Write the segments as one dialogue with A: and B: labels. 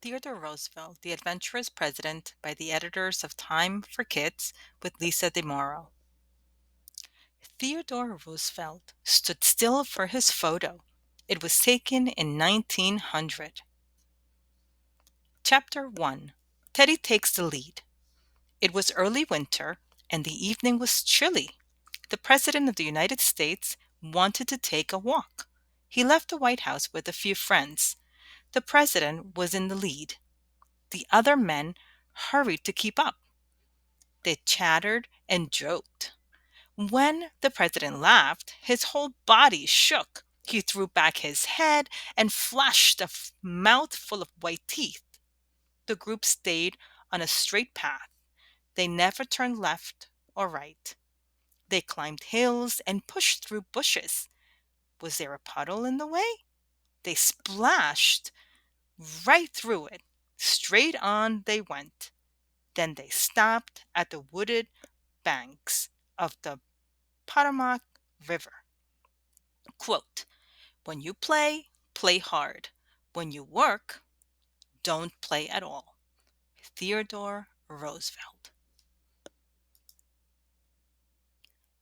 A: Theodore Roosevelt, the Adventurous President, by the editors of Time for Kids with Lisa DeMoro. Theodore Roosevelt stood still for his photo. It was taken in 1900. Chapter 1. Teddy takes the lead. It was early winter, and the evening was chilly. The President of the United States wanted to take a walk. He left the White House with a few friends. The President was in the lead. The other men hurried to keep up. They chattered and joked. When the president laughed, his whole body shook. He threw back his head and flashed a mouth full of white teeth. The group stayed on a straight path. They never turned left or right. They climbed hills and pushed through bushes. Was there a puddle in the way? They splashed right through it. Straight on they went. Then they stopped at the wooded banks of the Potomac River. Quote, "When you play, play hard. When you work, don't play at all." Theodore Roosevelt.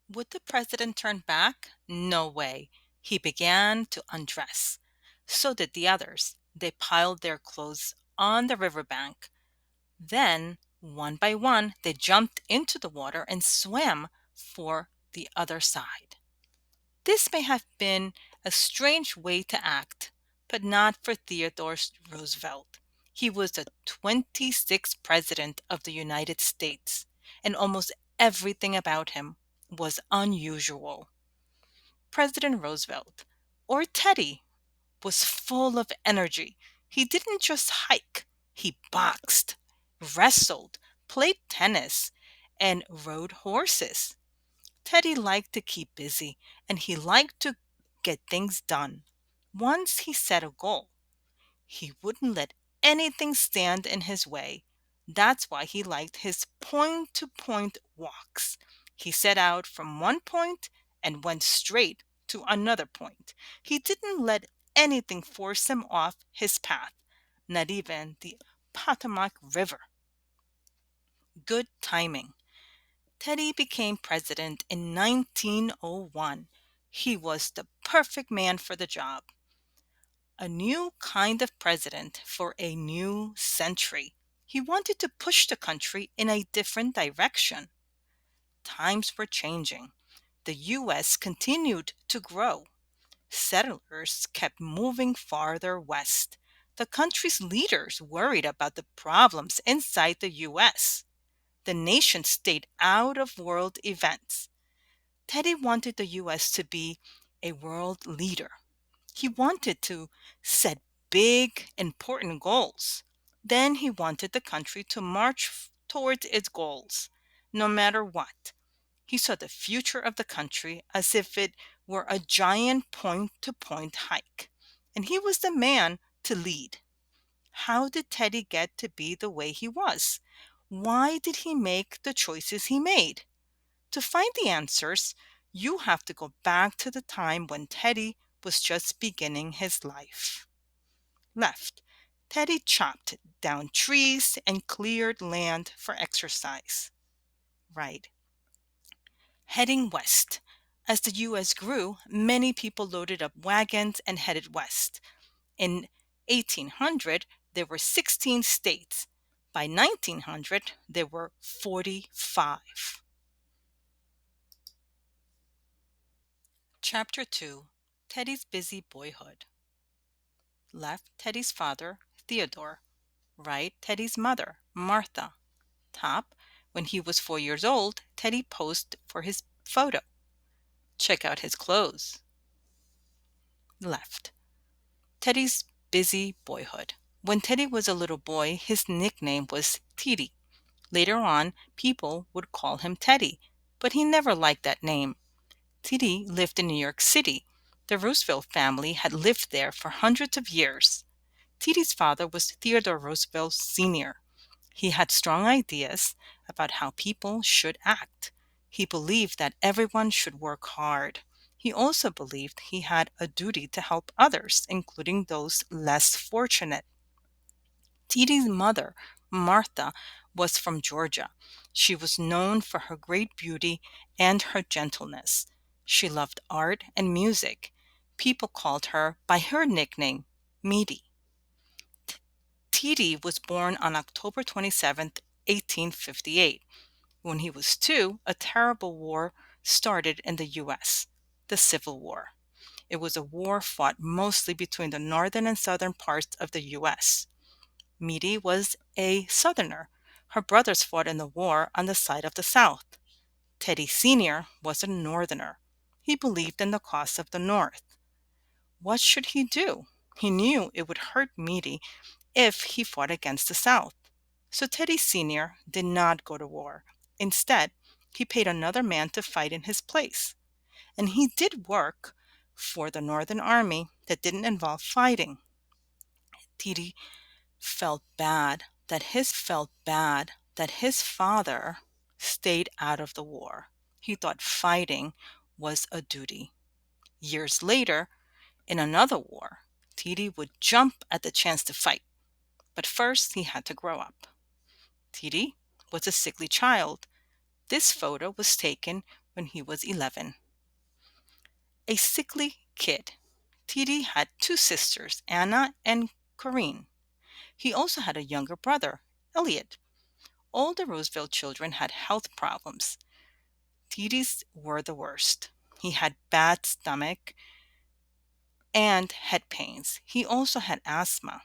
A: Would the president turn back? No way. He began to undress. So did the others. They piled their clothes on the riverbank. Then, one by one, they jumped into the water and swam for the other side. This may have been a strange way to act, but not for Theodore Roosevelt. He was the 26th President of the United States, and almost everything about him was unusual. President Roosevelt, or Teddy, was full of energy. He didn't just hike, he boxed, wrestled, played tennis, and rode horses. Teddy liked to keep busy, and he liked to get things done. Once he set a goal. He wouldn't let anything stand in his way. That's why he liked his point-to-point walks. He set out from one point and went straight to another point. He didn't let anything force him off his path, not even the Potomac River. Good timing. Teddy became president in 1901. He was the perfect man for the job. A new kind of president for a new century. He wanted to push the country in a different direction. Times were changing. The U.S. continued to grow. Settlers kept moving farther west. The country's leaders worried about the problems inside the U.S. The nation stayed out of world events. Teddy wanted the U.S. to be a world leader. He wanted to set big, important goals. Then he wanted the country to march towards its goals, no matter what. He saw the future of the country as if it were a giant point-to-point hike, and he was the man to lead. How did Teddy get to be the way he was? Why did he make the choices he made? To find the answers, you have to go back to the time when Teddy was just beginning his life. Left. Teddy chopped down trees and cleared land for exercise. Right. Heading west. As the U.S. grew, many people loaded up wagons and headed west. In 1800, there were 16 states. By 1900, there were 45. Chapter 2. Teddy's Busy Boyhood. Left, Teddy's father, Theodore. Right, Teddy's mother, Martha. Top, when he was 4 years old, Teddy posed for his photo. Check out his clothes. Left, Teddy's busy boyhood. When Teddy was a little boy, his nickname was Teddy. Later on, people would call him Teddy, but he never liked that name. Teddy lived in New York City. The Roosevelt family had lived there for hundreds of years. Teddy's father was Theodore Roosevelt Sr. He had strong ideas about how people should act. He believed that everyone should work hard. He also believed he had a duty to help others, including those less fortunate. Dee mother, Martha, was from Georgia. She was known for her great beauty and her gentleness. She loved art and music. People called her by her nickname, Meaty. Titi was born on October 27th, 1858. When he was two, a terrible war started in the U.S., the Civil War. It was a war fought mostly between the northern and southern parts of the U.S. Meady was a Southerner. Her brothers fought in the war on the side of the South. Teddy Sr. was a Northerner. He believed in the cause of the North. What should he do? He knew it would hurt Meady if he fought against the South. So Teddy Sr. did not go to war. Instead, he paid another man to fight in his place. And he did work for the Northern Army that didn't involve fighting. Teddy felt bad that his father stayed out of the war. He thought fighting was a duty. Years later, in another war, Teddy would jump at the chance to fight. But first, he had to grow up. Teddy was a sickly child. This photo was taken when he was 11. A sickly kid. Teddy had two sisters, Anna and Corinne. He also had a younger brother, Elliot. All the Roosevelt children had health problems. Teddy's were the worst. He had bad stomach and head pains. He also had asthma.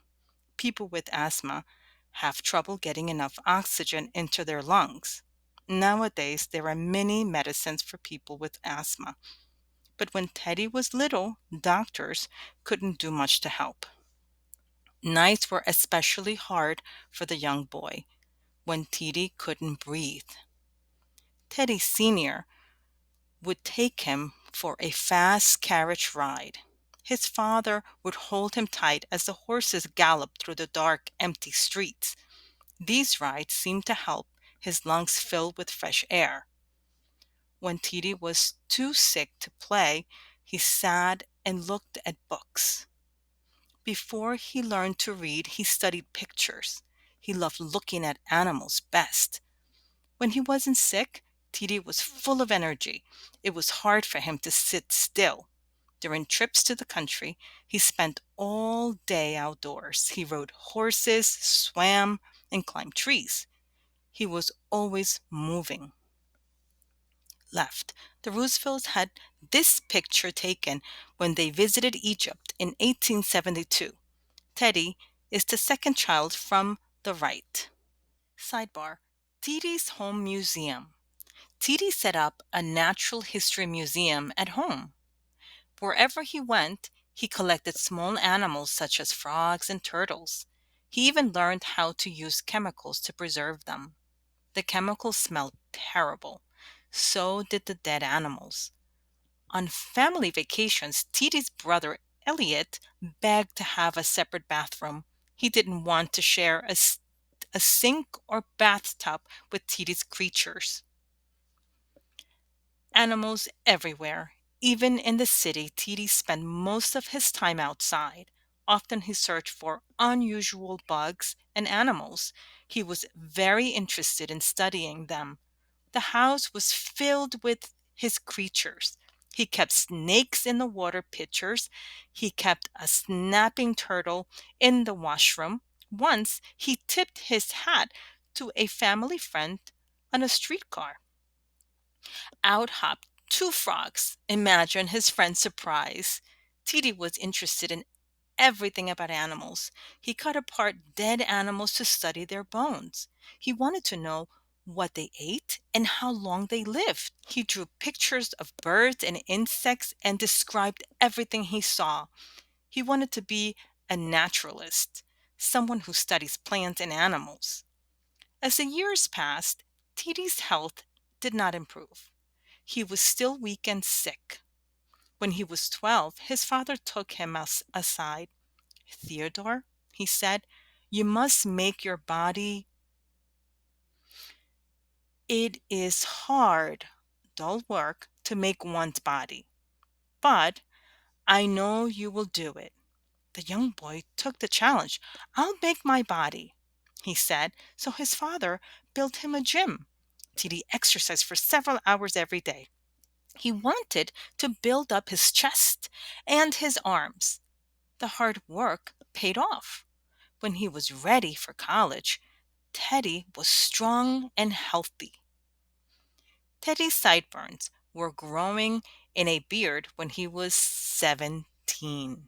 A: People with asthma have trouble getting enough oxygen into their lungs. Nowadays, there are many medicines for people with asthma. But when Teddy was little, doctors couldn't do much to help. Nights were especially hard for the young boy when Teddy couldn't breathe. Teddy Sr. would take him for a fast carriage ride. His father would hold him tight as the horses galloped through the dark, empty streets. These rides seemed to help his lungs fill with fresh air. When Teddy was too sick to play, he sat and looked at books. Before he learned to read, he studied pictures. He loved looking at animals best. When he wasn't sick, Teddy was full of energy. It was hard for him to sit still. During trips to the country, he spent all day outdoors. He rode horses, swam, and climbed trees. He was always moving. Left. The Roosevelts had this picture taken when they visited Egypt in 1872. Teddy is the second child from the right. Sidebar: Teddy's Home Museum. Teddy set up a natural history museum at home. Wherever he went, he collected small animals such as frogs and turtles. He even learned how to use chemicals to preserve them. The chemicals smelled terrible. So did the dead animals. On family vacations, Teddy's brother Elliot begged to have a separate bathroom. He didn't want to share a sink or bathtub with Teddy's creatures. Animals everywhere. Even in the city, Teddy spent most of his time outside. Often he searched for unusual bugs and animals. He was very interested in studying them. The house was filled with his creatures. He kept snakes in the water pitchers. He kept a snapping turtle in the washroom. Once he tipped his hat to a family friend on a streetcar. Out hopped two frogs. Imagine his friend's surprise. Teddy was interested in everything about animals. He cut apart dead animals to study their bones. He wanted to know what they ate and how long they lived. He drew pictures of birds and insects and described everything he saw. He wanted to be a naturalist, someone who studies plants and animals. As the years passed, Teddy's health did not improve. He was still weak and sick. When he was 12, his father took him aside. "Theodore," he said, "you must make your body. It is hard, dull work to make one's body, but I know you will do it." The young boy took the challenge. "I'll make my body." he said, so his father built him a gym. Teddy exercised for several hours every day. He wanted to build up his chest and his arms. The hard work paid off. When he was ready for college, Teddy was strong and healthy. Teddy's sideburns were growing in a beard when he was 17.